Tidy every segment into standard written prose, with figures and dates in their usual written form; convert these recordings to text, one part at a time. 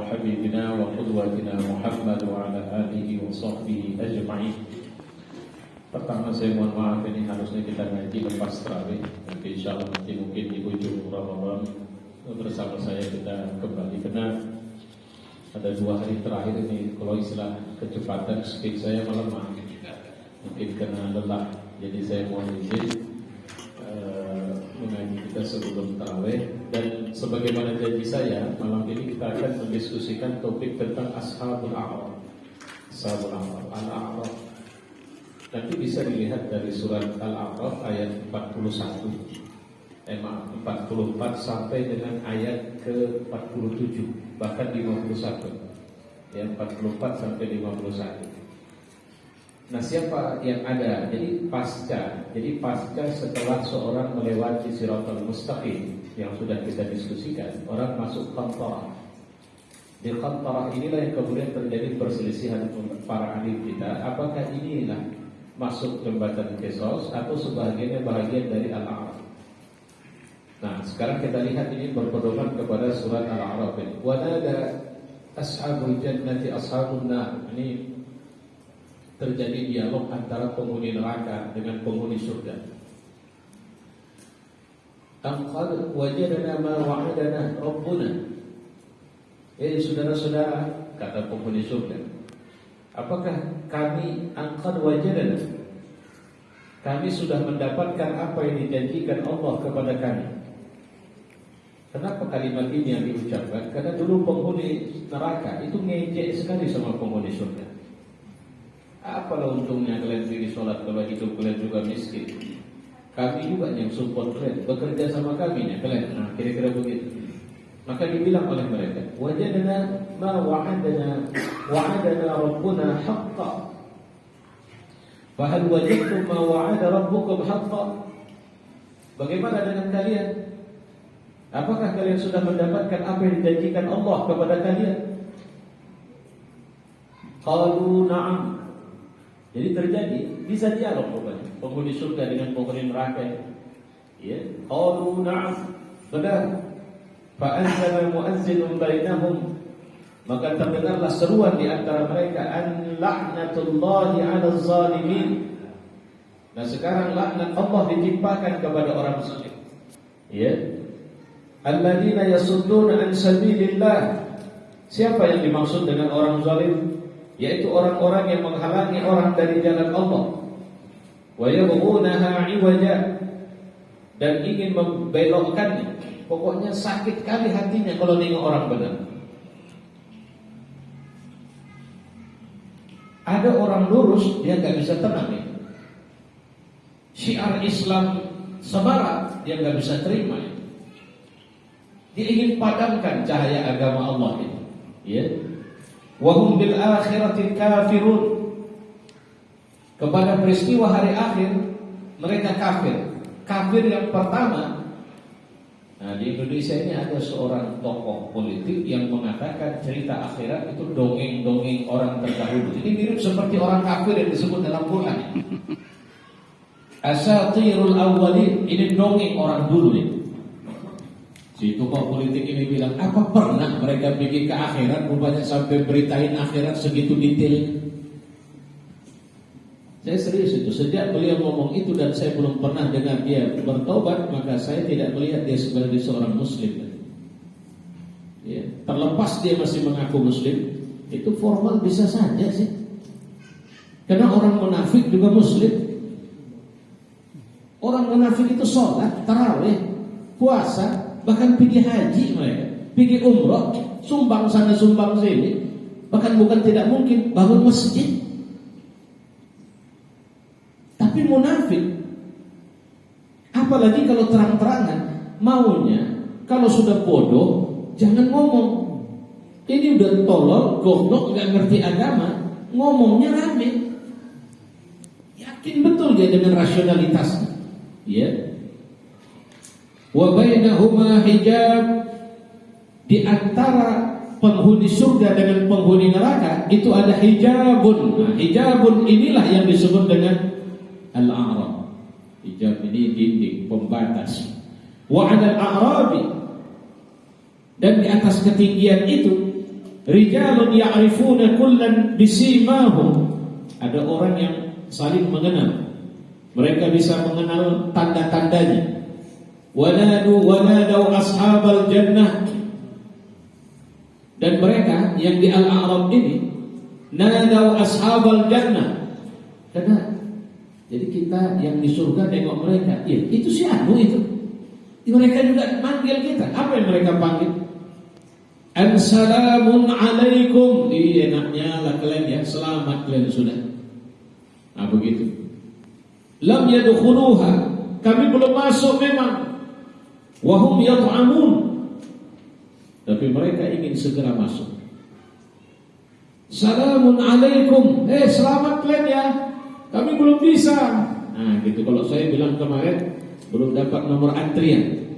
وحبيبنا وقدوتنا محمد وعلى آله وصحبه أجمعين. Pertama saya mohon maaf, ini harusnya kita ngaji lepas tarawih. Nanti insya Allah nanti mungkin di ujung Ramadan bersama saya kita kembali. Karena ada 2 hari terakhir ini kalau istilah kecepatan speed saya melemah, mungkin karena lelah. Jadi saya mohon izin mengaji kita sebelum tarawih. Dan sebagaimana janji saya, malam ini kita akan mendiskusikan topik tentang Ashabul A'raf. Ashabul A'raf, Al-A'raf. Nanti bisa dilihat dari surat Al-A'raf ayat 41, 44 sampai dengan ayat ke-47, bahkan 51. Ya, 44 sampai 51. Nah, siapa yang ada? Jadi pasca setelah seorang melewati Shiratal Mustaqim yang sudah kita diskusikan, orang masuk Qantarah. Di Qantarah inilah yang kemudian terjadi perselisihan para ahli kita. Apakah inilah masuk jembatan Qisas atau sebagiannya bahagian dari Al-A'raf? Nah, sekarang kita lihat ini berpedoman kepada surat Al-A'raf ini. Wa nada ashabul jannati ashabun nar. Ini terjadi dialog antara penghuni neraka dengan penghuni surga. Am qad wajadna ma wa'adana rabbuna. Saudara-saudara, kata penghuni surga, apakah kami angkat wajadana? Kami sudah mendapatkan apa yang dijanjikan Allah kepada kami. Kenapa kalimat ini yang diucapkan? Karena dulu penghuni neraka itu ngejek sekali sama penghuni surga. Apalah untungnya kalian diri sholat kalau hidup kalian juga miskin? Kami juga yang support kalian, bekerja sama kami nih kalian. Nah, kira-kira begitu. Maka dibilang oleh mereka, wajadna ma wa'adana rabbuna haqqan. Fa hal wajadtum ma wa'ada rabbukum haqqan? Bagaimana dengan kalian? Apakah kalian sudah mendapatkan apa yang dijanjikan Allah kepada kalian? Qalu na'am. Jadi terjadi, bisa dialog rupanya penghuni surga dengan penghuni neraka. Ya, qalu na'am. Benar. Fa'anzala mu'azzinun bainahum, maka terdengarlah seruan di antara mereka, an la'natullahi 'alal zalimin. Nah, sekarang laknat Allah ditimpakan kepada orang zalim. Ya. Alladzina yasudduna an sabilillah. Siapa yang dimaksud dengan orang zalim? Yaitu orang-orang yang menghalangi orang dari jalan Allah. Wa yabghunaha 'iwaja, dan ingin membelokkannya. Pokoknya sakit kali hatinya kalau nengok orang benar. Ada orang lurus, dia gak bisa tenang ya. Syiar Islam sebarat, dia gak bisa terima ya. Dia ingin padamkan cahaya agama Allah ini. Ya. Wahum bil akhirati kafirun. Kepada peristiwa hari akhir mereka kafir. Kafir yang pertama. Nah, di Indonesia ini ada seorang tokoh politik yang mengatakan cerita akhirat itu dongeng-dongeng orang terdahulu. Ini mirip seperti orang kafir yang disebut dalam Quran. Asatirul awwalin, ini dongeng orang dulu nih. Si tokoh politik ini bilang, apa pernah mereka bikin ke akhirat, rupanya sampai beritain akhirat segitu detail. Saya serius itu. Sejak beliau ngomong itu dan saya belum pernah dengar dia bertobat, maka saya tidak melihat dia sebagai seorang muslim. Ya, terlepas dia masih mengaku muslim, itu formal bisa saja sih. Karena orang munafik juga muslim. Orang munafik itu sholat, tarawih, puasa, bahkan pergi haji mereka, pergi umrah, sumbang sana sumbang sini, bahkan bukan tidak mungkin bangun masjid. Tapi munafik, apalagi kalau terang-terangan maunya, kalau sudah bodoh jangan ngomong. Ini udah tolol, goblok, nggak ngerti agama, ngomongnya rame. Yakin betul dia dengan rasionalitasnya. Ya. Wa bainahuma hijab, di antara penghuni surga dengan penghuni neraka itu ada hijabun. Nah, hijabun inilah yang disebut dengan Al-A'raf. Hijab ini dinding pembatas. Wa 'alal a'rabi, dan di atas ketinggian itu Rijalun ya'rifuna kullan bisimahum. Ada orang yang saling mengenal. Mereka bisa mengenal tanda-tandanya. Wanadau ashabal jannah. Dan mereka yang di Al-A'raf ini nadau ashabal jannah. Karena jadi kita yang di surga nengok mereka, ya, itu si anu itu. Mereka juga manggil kita. Apa yang mereka panggil? Assalamun alaikum. Enaknya lah kalian ya, selamat kalian sudah. Nah begitu. Lam yadkhuluha, kami belum masuk memang. Wahum yat'amun, tapi mereka ingin segera masuk. Salamun alaikum, selamat kalian ya, kami belum bisa. Nah gitu, kalau saya bilang kemarin belum dapat nomor antrian,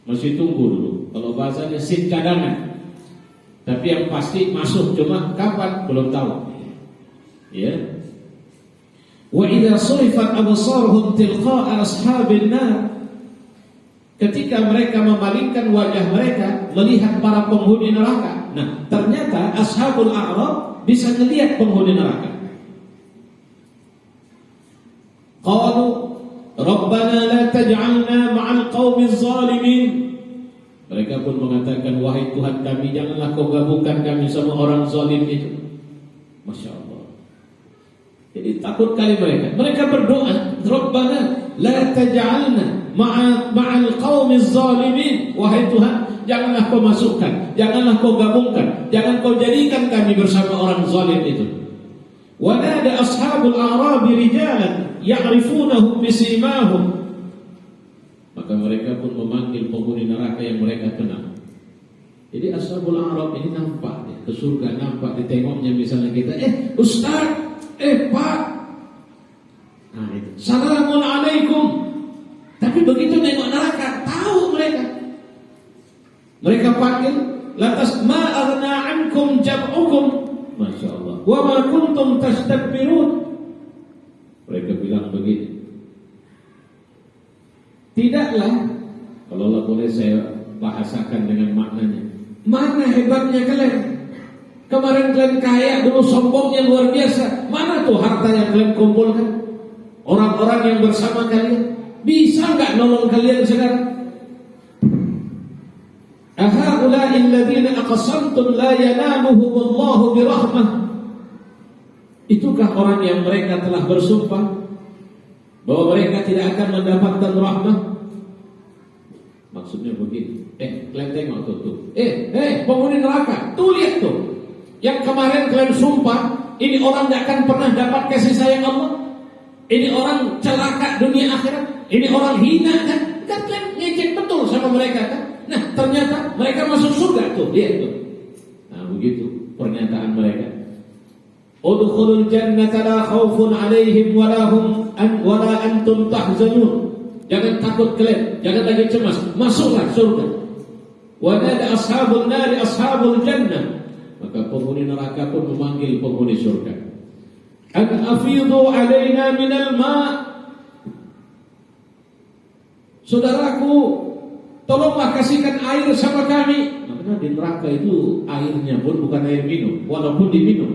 masih tunggu dulu. Kalau bahasanya seat cadangan. Tapi yang pasti masuk, cuma kapan belum tahu. Ya. Wa idza surifat absaruhum tilqa'a ashabin nar. Ketika mereka memalingkan wajah mereka melihat para penghuni neraka. Nah, ternyata ashabul a'raf bisa melihat penghuni neraka. Qalu Rabbana la taj'alna ma'al qaumiz zalimin. Mereka pun mengatakan, wahai Tuhan kami, janganlah kau gabungkan kami sama orang zalim itu. Masya Allah. Jadi takut kali mereka. Mereka berdoa, Rabbana la taj'alna ma'al qaumiz zalimin. Wahai Tuhan, janganlah kau masukkan, janganlah kau gabungkan, jangan kau jadikan kami bersama orang zalim itu. Wa nada ashabul a'rabi rijalan ya'rifunahum bisimahum. Maka mereka pun memanggil penghuni neraka yang mereka kenal. Jadi ashabul a'raf ini nampak ke surga, nampak ditengoknya misalnya kita, Ustaz, Pak. Nah itu. Salamun alaikum. Tapi begitu nengok neraka, tahu mereka. Mereka panggil, lantas ma aghna ankum jam'ukum. Masya Allah. Wa ma kuntum tastakbirun. Mereka bilang begini. Tidaklah, kalau Allah boleh saya bahasakan dengan maknanya. Mana hebatnya kalian? Kemarin kalian kaya, dulu sombongnya luar biasa. Mana tuh harta yang kalian kumpulkan? Orang-orang yang bersama kalian bisa enggak nolong kalian sekarang? Ahaula'il ladzina aqsamtum la yanaluhumullahu birahmah. Itukah orang yang mereka telah bersumpah bahwa mereka tidak akan mendapatkan rahmah? Maksudnya begini. Kalian tengok tuh. Penghuni neraka. Tuh lihat tuh. Yang kemarin kalian sumpah, ini orang tidak akan pernah dapat kasih sayang Allah. Ini orang celaka dunia akhirat. Ini orang hina kan? Kan kalian ngejek betul sama mereka kan? Nah ternyata mereka masuk surga tuh. Lihat tuh. Nah begitu pernyataan mereka. Udkhulul jannata la khaufun 'alaihim wa la antum tahzanun. Jangan takut kalian, jangan lagi cemas. Masuklah surga. Wa nada ashabun nari ashabul jannah. Maka penghuni neraka pun memanggil penghuni surga. An afidhu 'alaina minal ma'. Saudaraku, tolonglah kasihkan air sama kami. Karena di neraka itu airnya pun bukan air minum, walaupun diminum.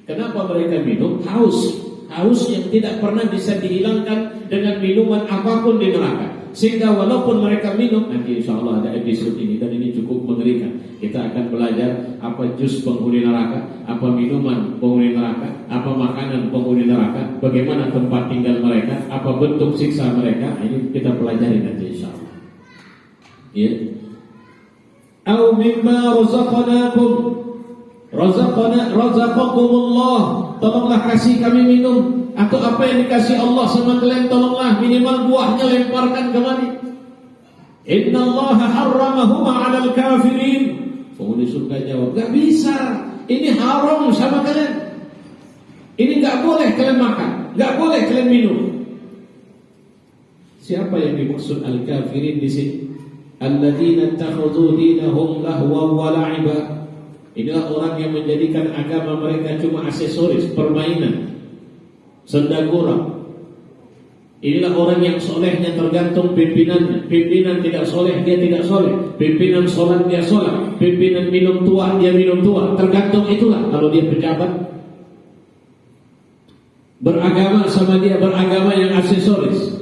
Kenapa mereka minum? Haus. Haus yang tidak pernah bisa dihilangkan dengan minuman apapun di neraka. Sehingga walaupun mereka minum, nanti insya Allah ada episode ini, dan ini cukup mengerikan. Kita akan belajar apa jus penghuni neraka, apa minuman penghuni neraka, apa makanan penghuni neraka, bagaimana tempat tinggal mereka, apa bentuk siksa mereka. Ini kita pelajari nanti insya Allah. Ya. Au mimma razaqnakum. Razaqakumullah, tolonglah kasih kami minum. Atau apa yang dikasih Allah sama kalian, tolonglah minimal buahnya lemparkan kemari. Innallaha harramahuma 'alal kafirin. Penghuni surga jawab, gak bisa, ini haram sama kalian. Ini gak boleh kalian makan, gak boleh kalian minum. Siapa yang dimaksud al-kafirin di sini? Alladzina ittakhadhu dinahum lahwan wa la'iba. Inilah orang yang menjadikan agama mereka cuma aksesoris, permainan, sendagura. Inilah orang yang solehnya tergantung pimpinannya. Pimpinan tidak soleh, dia tidak soleh. Pimpinan sholat, dia sholat. Pimpinan minum tua, dia minum tua. Tergantung itulah. Kalau dia pejabat, beragama sama dia beragama yang aksesoris.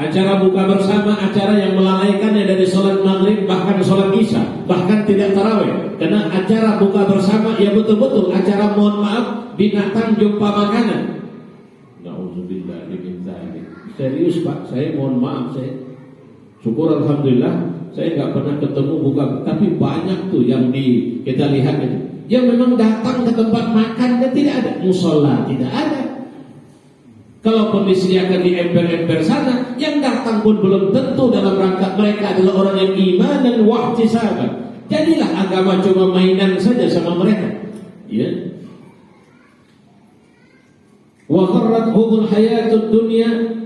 Acara buka bersama, acara yang melalaikannya dari sholat maghrib, bahkan sholat isya, bahkan tidak tarawih. Karena acara buka bersama, ya betul-betul acara mohon maaf, binatang jumpa makanan. Na'udzubillah min dzalik. Serius Pak, saya mohon maaf, saya syukur alhamdulillah saya nggak pernah ketemu buka, tapi banyak tuh yang kita lihat itu. Yang memang datang ke tempat makan dan tidak ada musola, tidak ada. Kalaupun disediakan di ember-ember sana, yang datang pun belum tentu dalam rangka mereka adalah orang yang iman dan wahtisaban. Jadilah agama cuma mainan saja sama mereka. Ya. Wa gharrathumul hayatud dunya.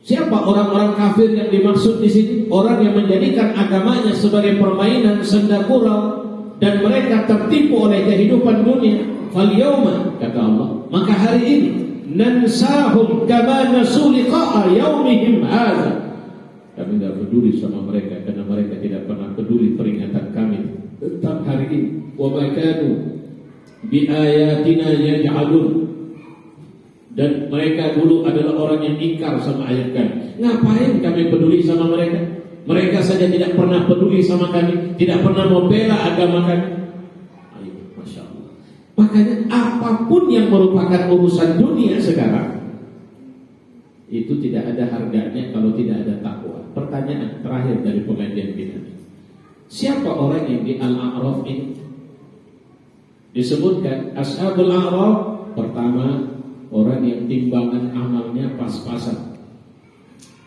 Siapa orang-orang kafir yang dimaksud di sini? Orang yang menjadikan agamanya sebagai permainan senda gurau dan mereka tertipu oleh kehidupan dunia. Fal yauma, kata Allah, maka hari ini nansahum kama nasu liqa'a yaumihim hadza. Kami tidak peduli sama mereka karena mereka tidak pernah peduli peringatan kami tentang hari ini. Wa ma kanu bi ayatina yaj'alun. Dan mereka dulu adalah orang yang ingkar sama ayat kami. Ngapain kami peduli sama mereka? Mereka saja tidak pernah peduli sama kami, tidak pernah membela agama kami. Ayo, Masya Allah. Makanya apapun yang merupakan urusan dunia sekarang, itu tidak ada harganya kalau tidak ada takwa. Pertanyaan terakhir dari pengajian kita, siapa orang yang di Al-A'raf ini? Disebutkan Ashabul A'raf, pertama orang yang timbangan amalnya pas-pasan,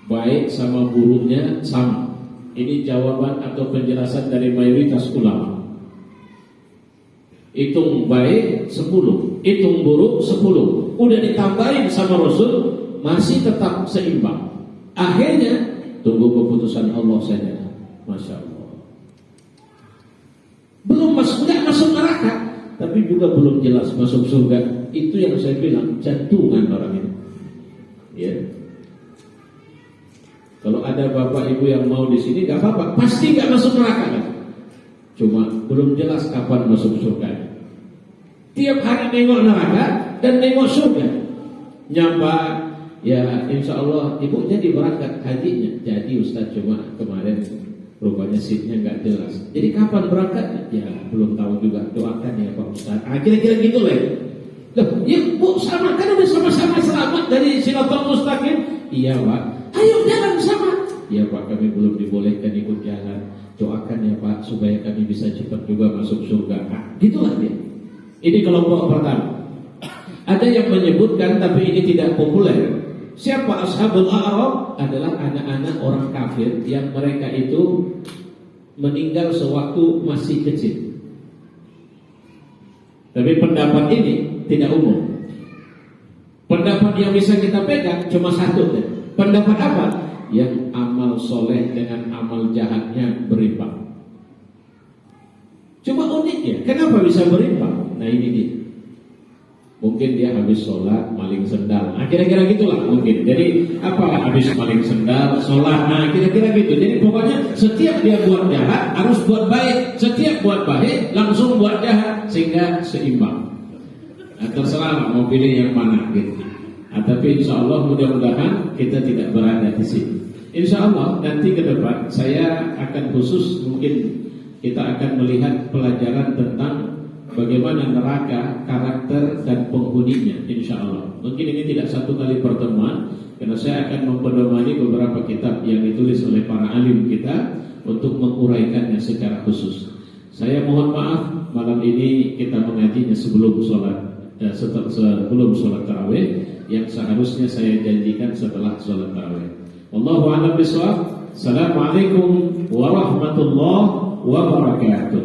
baik sama buruknya sama. Ini jawaban atau penjelasan dari mayoritas ulama. Hitung baik 10, hitung buruk 10. Udah ditambahin sama Rasul, masih tetap seimbang. Akhirnya tunggu keputusan Allah saja. Masya Allah. Belum nggak masuk neraka, tapi juga belum jelas masuk surga. Itu yang saya bilang, jantungan orang ini. Ya. Kalau ada bapak ibu yang mau di sini, nggak apa-apa, pasti nggak masuk neraka kan? Cuma belum jelas kapan masuk surga. Tiap hari nengok neraka dan nengok surga. Nyapa, ya insya Allah ibu jadi berangkat hajinya. Jadi Ustaz, cuma kemarin rupanya seatnya nggak jelas. Jadi kapan berangkatnya? Ya belum tahu juga. Doakan ya Pak Ustaz. Kira-kira gitu lah. Loh, ya Bu, sama kan udah sama-sama selamat dari Siratal Mustaqim. Iya Pak. Ayo jalan sama. Iya Pak, kami belum dibolehkan ikut jalan. Doakan ya Pak supaya kami bisa cepat juga masuk surga. Gitulah dia. Ini kelompok pertama. Ada yang menyebutkan tapi ini tidak populer. Siapa Ashabul A'raf? Adalah anak-anak orang kafir yang mereka itu meninggal sewaktu masih kecil. Tapi pendapat ini tidak umum. Pendapat yang bisa kita pegang cuma satu. Pendapat apa? Yang amal soleh dengan amal jahatnya berimbang. Cuma uniknya, kenapa bisa berimbang? Nah ini dia. Mungkin dia habis sholat maling sendal. Kira-kira gitulah mungkin. Jadi apa? Habis maling sendal, sholat. Kira-kira gitu. Jadi pokoknya setiap dia buat jahat harus buat baik. Setiap buat baik langsung buat jahat sehingga seimbang. Terserah mau pilih yang mana gitu. Tapi insya Allah mudah-mudahan kita tidak berada di sini. Insya Allah nanti ke depan saya akan khusus mungkin kita akan melihat pelajaran tentang bagaimana neraka, karakter dan penghuninya, insya Allah. Mungkin ini tidak satu kali pertemuan, karena saya akan mempedomani beberapa kitab yang ditulis oleh para alim kita untuk menguraikannya secara khusus. Saya mohon maaf malam ini kita mengajinya sebelum sholat tarawih, yang seharusnya saya janjikan setelah sholat tarawih. Wallahu a'lam bishawab. Assalamualaikum warahmatullahi wabarakatuh.